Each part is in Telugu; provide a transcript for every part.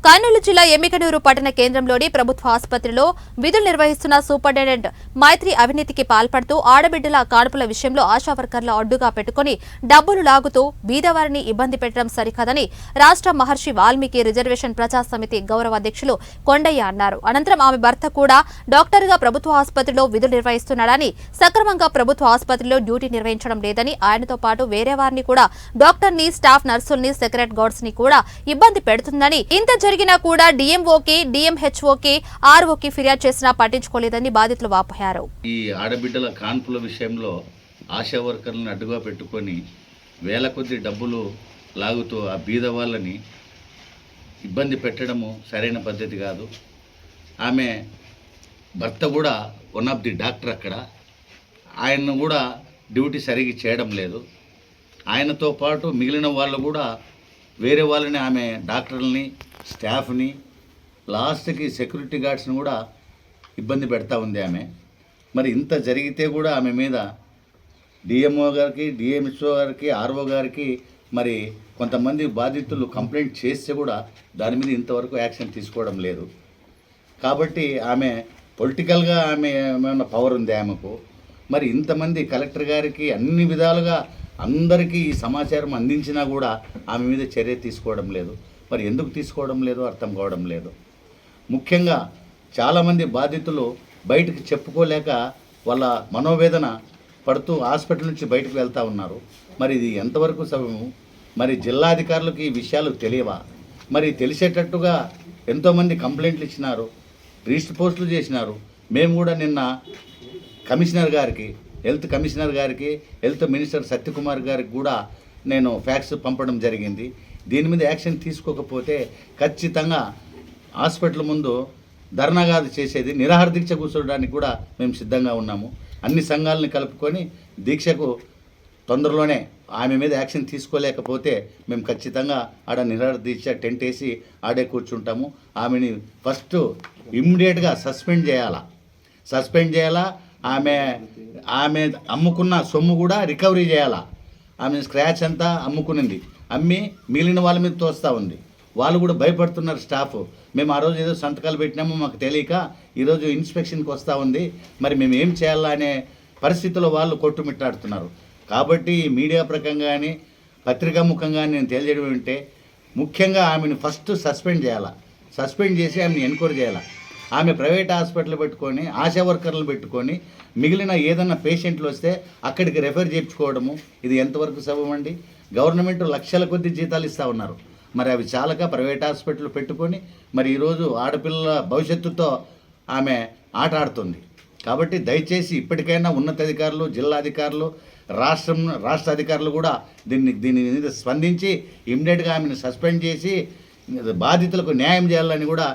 కర్నూలు జిల్లా ఎమ్మికనూరు పట్టణ కేంద్రంలోని ప్రభుత్వ ఆసుపత్రిలో విధులు నిర్వహిస్తున్న సూపరింటెండెంట్ మైత్రి అవినీతికి పాల్పడుతూ ఆడబిడ్డల కాన్పుల విషయంలో ఆశా వర్కర్ల అడ్డుగా పెట్టుకుని డబ్బులు లాగుతూ బీదవారిని ఇబ్బంది పెట్టడం సరికాదని రాష్ట్ర మహర్షి వాల్మీకి రిజర్వేషన్ ప్రజా సమితి గౌరవ అధ్యక్షులు కొండయ్య అన్నారు. అనంతరం ఆమె భర్త కూడా డాక్టర్గా ప్రభుత్వ ఆసుపత్రిలో విధులు నిర్వహిస్తున్నాడని, సక్రమంగా ప్రభుత్వ ఆసుపత్రిలో డ్యూటీ నిర్వహించడం లేదని, ఆయనతో పాటు వేరే వారిని కూడా డాక్టర్ని, స్టాఫ్ నర్సుల్ని, సెక్రటరీ గార్డ్స్ ని కూడా ఇబ్బంది పెడుతుందని, ఇంత జరిగినా కూడా డిఎంఓకి, డిఎంహెచ్ఓకి, ఆర్ఓకి ఫిర్యాదు చేసినా పట్టించుకోలేదని బాధితులు వాపోయారు. ఈ ఆడబిడ్డల కాన్పుల విషయంలో ఆశా వర్కర్లను అడ్డుగా పెట్టుకొని వేల కొద్ది డబ్బులు లాగుతూ ఆ బీద వాళ్ళని ఇబ్బంది పెట్టడము సరైన పద్ధతి కాదు. ఆమె భర్త కూడా వన్ ఆఫ్ ది డాక్టర్, అక్కడ ఆయన్ను కూడా డ్యూటీ సరిగ్గా చేయడం లేదు. ఆయనతో పాటు మిగిలిన వాళ్ళు కూడా వేరే వాళ్ళని, ఆమె డాక్టర్లని, స్టాఫ్ని, లాస్ట్కి సెక్యూరిటీ గార్డ్స్ని కూడా ఇబ్బంది పెడతా ఉంది ఆమె. మరి ఇంత జరిగితే కూడా ఆమె మీద డిఎంఓ గారికి, డిఎంహెచ్ఓ గారికి, ఆర్ఓ గారికి మరి కొంతమంది బాధితులు కంప్లైంట్ చేస్తే కూడా దాని మీద ఇంతవరకు యాక్షన్ తీసుకోవడం లేదు. కాబట్టి ఆమె పొలిటికల్గా ఆమె ఏమైనా పవర్ ఉంది ఆమెకు. మరి ఇంతమంది కలెక్టర్ గారికి అన్ని విధాలుగా అందరికీ ఈ సమాచారం అందించినా కూడా ఆమె మీద చర్య తీసుకోవడం లేదు. మరి ఎందుకు తీసుకోవడం లేదో అర్థం కావడం లేదు. ముఖ్యంగా చాలామంది బాధితులు బయటకు చెప్పుకోలేక వాళ్ళ మనోవేదన పడుతూ హాస్పిటల్ నుంచి బయటకు వెళ్తూ ఉన్నారు. మరి ఇది ఎంతవరకు సభము? మరి జిల్లాధికారులకు ఈ విషయాలు తెలియవా? మరి తెలిసేటట్టుగా ఎంతోమంది కంప్లైంట్లు ఇచ్చినారు, రిజిస్టర్ పోస్టులు చేసినారు. మేము కూడా నిన్న కమిషనర్ గారికి, హెల్త్ కమిషనర్ గారికి, హెల్త్ మినిస్టర్ సత్యకుమార్ గారికి కూడా నేను ఫ్యాక్స్ పంపడం జరిగింది. దీని మీద యాక్షన్ తీసుకోకపోతే ఖచ్చితంగా హాస్పిటల్ ముందు ధర్నా కాదు చేసేది, నిరాహార దీక్ష కూర్చోడానికి కూడా మేము సిద్ధంగా ఉన్నాము. అన్ని సంఘాలని కలుపుకొని దీక్షకు తొందరలోనే ఆమె మీద యాక్షన్ తీసుకోలేకపోతే మేము ఖచ్చితంగా ఆడ నిరాహార దీక్ష టెంట్ వేసి ఆడే కూర్చుంటాము. ఆమెని ఫస్ట్ ఇమ్మీడియట్గా సస్పెండ్ చేయాలా. ఆమె అమ్ముకున్న సొమ్ము కూడా రికవరీ చేయాలా. ఆమె స్క్రాచ్ అంతా అమ్ముకునింది, అమ్మి మిగిలిన వాళ్ళ మీద తోస్తూ ఉంది. వాళ్ళు కూడా భయపడుతున్నారు స్టాఫ్. మేము ఆ రోజు ఏదో సంతకాలు పెట్టినామో మాకు తెలియక ఈరోజు ఇన్స్పెక్షన్కి వస్తూ ఉంది, మరి మేము ఏం చేయాలా అనే పరిస్థితుల్లో వాళ్ళు కొట్టుమిట్టాడుతున్నారు. కాబట్టి మీడియా ప్రకంగా కానీ పత్రికా ముఖంగా నేను తెలియజేయడం ఏంటంటే, ముఖ్యంగా ఆమెను ఫస్ట్ సస్పెండ్ చేసి ఆమెను ఎన్క్వైరీ చేయాలి. ఆమె ప్రైవేట్ హాస్పిటల్ పెట్టుకొని, ఆశా వర్కర్లు పెట్టుకొని, మిగిలిన ఏదన్నా పేషెంట్లు వస్తే అక్కడికి రెఫర్ చేయించుకోవడము ఇది ఎంతవరకు సబబమండి? గవర్నమెంట్ లక్షల కొద్ది జీతాలు ఇస్తూ ఉన్నారు. మరి అవి చాలక ప్రైవేట్ హాస్పిటల్ పెట్టుకొని మరి ఈరోజు ఆడపిల్లల భవిష్యత్తుతో ఆమె ఆట ఆడుతుంది. కాబట్టి దయచేసి ఇప్పటికైనా ఉన్నతాధికారులు, జిల్లాధికారులు, రాష్ట్ర అధికారులు కూడా దీని మీద స్పందించి ఇమ్మీడియట్గా ఆమెను సస్పెండ్ చేసి బాధితులకు న్యాయం చేయాలని కూడా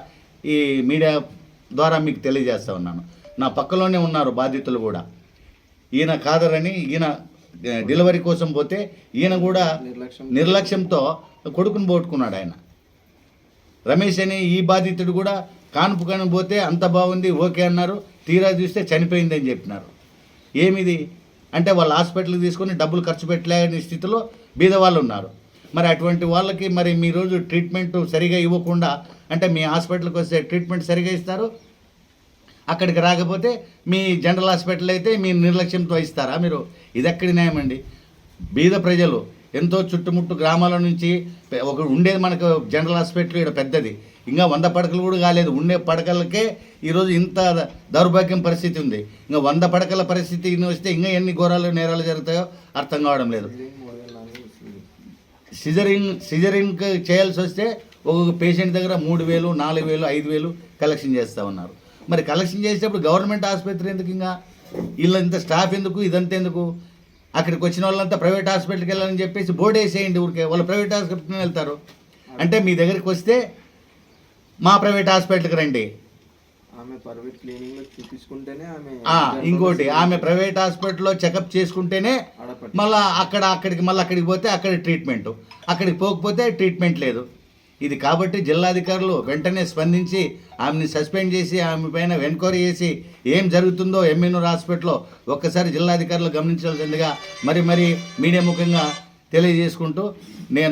ఈ మీడియా ద్వారా మీకు తెలియజేస్తూ ఉన్నాను. నా పక్కలోనే ఉన్నారు బాధితులు కూడా. ఈయన కాదరని, ఈయన డెలివరీ కోసం పోతే ఈయన కూడా నిర్లక్ష్యంతో కొడుకుని పోగొట్టుకున్నాడు. ఆయన రమేష్ అని ఈ బాధితుడు కూడా కానుపు పోతే అంత బాగుంది ఓకే అన్నారు, తీరా చూస్తే చనిపోయిందని చెప్పినారు. ఏమిది అంటే వాళ్ళ హాస్పిటల్కి తీసుకొని డబ్బులు ఖర్చు పెట్టలేని స్థితిలో బీదవాళ్ళు ఉన్నారు. మరి అటువంటి వాళ్ళకి మరి మీ రోజు ట్రీట్మెంట్ సరిగా ఇవ్వకుండా, అంటే మీ హాస్పిటల్కి వస్తే ట్రీట్మెంట్ సరిగా ఇస్తారు, అక్కడికి రాకపోతే మీ జనరల్ హాస్పిటల్ అయితే మీ నిర్లక్ష్యంతో ఇస్తారా మీరు? ఇది ఎక్కడి న్యాయం అండి? బీద ప్రజలు ఎంతో చుట్టుముట్టు గ్రామాల నుంచి ఒక ఉండేది మనకు జనరల్ హాస్పిటల్ ఇక్కడ పెద్దది, ఇంకా 100 పడకలు కూడా కాలేదు. ఉండే పడకలకే ఈరోజు ఇంత దౌర్భాగ్యం పరిస్థితి ఉంది. ఇంకా 100 పడకల పరిస్థితి వస్తే ఇంకా ఎన్ని ఘోరాలు నేరాలు జరుగుతాయో అర్థం కావడం లేదు. సిజరింగ్ చేయాల్సి వస్తే ఒక్కొక్క పేషెంట్ దగ్గర 3,000, 4,000, 5,000 కలెక్షన్ చేస్తూ ఉన్నారు. మరి కలెక్షన్ చేసేటప్పుడు గవర్నమెంట్ ఆసుపత్రి ఎందుకు? ఇంకా వీళ్ళు ఇంత స్టాఫ్ ఎందుకు? ఇదంతా ఎందుకు? అక్కడికి వచ్చిన వాళ్ళంతా ప్రైవేట్ హాస్పిటల్కి వెళ్ళాలని చెప్పేసి బోర్డు వేసేయండి. ఊరికే వాళ్ళు ప్రైవేట్ హాస్పిటల్కి వెళ్తారు. అంటే మీ దగ్గరికి వస్తే మా ప్రైవేట్ హాస్పిటల్కి రండి. ఇంకోటి ఆమె ప్రైవేట్ హాస్పిటల్లో చెకప్ చేసుకుంటేనే మళ్ళీ అక్కడికి పోతే అక్కడ ట్రీట్మెంట్, అక్కడికి పోకపోతే ట్రీట్మెంట్ లేదు. ఇది కాబట్టి జిల్లాధికారులు వెంటనే స్పందించి ఆమెని సస్పెండ్ చేసి ఆమె పైన ఎంక్వైరీ చేసి ఏం జరుగుతుందో ఎమ్మెనూరు హాస్పిటల్లో ఒక్కసారి జిల్లాధికారులు గమనించాల్సిందిగా మరి మీడియా ముఖంగా తెలియజేసుకుంటూ,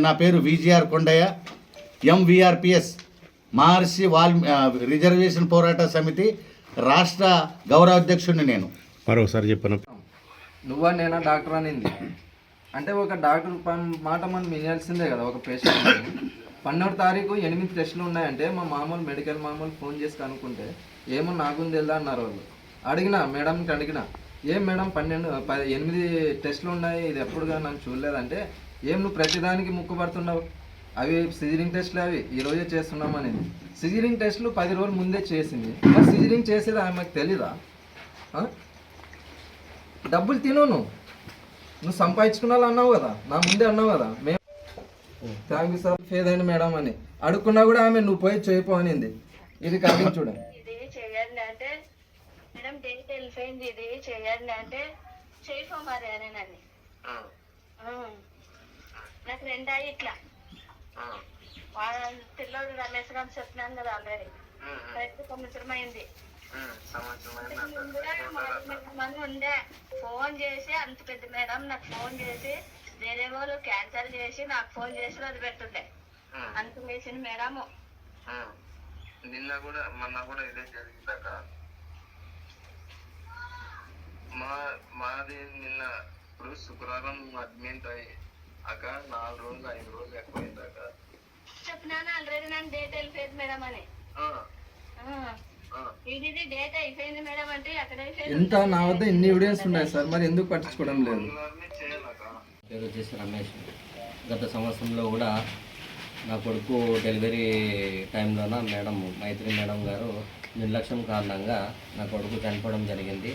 నా పేరు విజిఆర్ కొండయ్య, ఎంవిఆర్పిఎస్ మహర్షి రిజర్వేషన్ పోరాట సమితి రాష్ట్ర గౌరవ అధ్యక్షుడిని నేను. మరోసారి చెప్పను. నువ్వా నేనా డాక్టర్ అనింది అంటే ఒక డాక్టర్ మాట మనం వినాల్సిందే కదా. ఒక పేషెంట్ 12వ తారీఖు 8 టెస్టులు ఉన్నాయంటే మా మామూలు మెడికల్ మామూలు ఫోన్ చేసి కనుక్కుంటే ఏమో నాకు తెలుదా అన్నారు వాళ్ళు. అడిగినా మేడంకి అడిగినా, ఏం మేడం 8 టెస్టులు ఉన్నాయి, ఇది ఎప్పుడుగా నన్ను చూడలేదంటే, ఏం నువ్వు ప్రతిదానికి ముక్కుపడుతున్నావు, అవి సిజరింగ్ టెస్టులు అవి ఈరోజే చేస్తున్నాం అనేది. సిజరింగ్ టెస్టులు 10 రోజుల ముందే చేసింది. మరి సిజరింగ్ చేసేది ఆమెకు తెలీదా? డబ్బులు తిను, నువ్వు సంపాదించుకున్నా అన్నావు కదా, నా ముందే అన్నావు కదా. మేము థ్యాంక్ యూ సార్ ఫేదైంది మేడం అని అడుక్కున్నా కూడా ఆమె నువ్వు పోయి చేయపో అనింది. ఇది కాదు చూడ, ఇది చేయాలి అంటే మేడం డేట్ వెళ్ళిపోయింది, ఇది చేయాలి అంటే చేయపో మరి అనేనని. నాకు రెండాయి ఇట్లా పిల్లలు రమేష్ గారు చెప్పినాను కదా ఆల్రెడీ, కరెక్ట్ సంవత్సరం అయింది. ఉండే ఫోన్ చేసి అంత పెద్ద మేడం నాకు ఫోన్ చేసి వేరే వాళ్ళు క్యాన్సల్ చేసి నాకు ఫోన్ చేసి అది పెట్టుండే అంత వేసింది మేడము. నిన్న కూడా మొన్న కూడా ఇదే జరిగిందాక మాది నిన్న ఇప్పుడు శుక్రవారం అడ్మిట్ అయ్యి అక్క 4 రోజులు 5 రోజులు ఎక్కువైందాక చెప్పినాను ఆల్రెడీ నన్ను డేట్ వెళ్ళిపోయింది మేడం అని. ఇది డేట్ అయిపోయింది మేడం అంటే అక్కడ ఇంత నా వద్ద ఇన్ని ఎవిడెన్స్ ఉన్నాయి సార్, మరి ఎందుకు పట్టించుకోవడం లేదు? పేరు వచ్చేసి రమేష్. గత సంవత్సరంలో కూడా నా కొడుకు డెలివరీ టైంలోన మైత్రి మేడం గారు నిర్లక్ష్యం కారణంగా నా కొడుకు చనిపోవడం జరిగింది.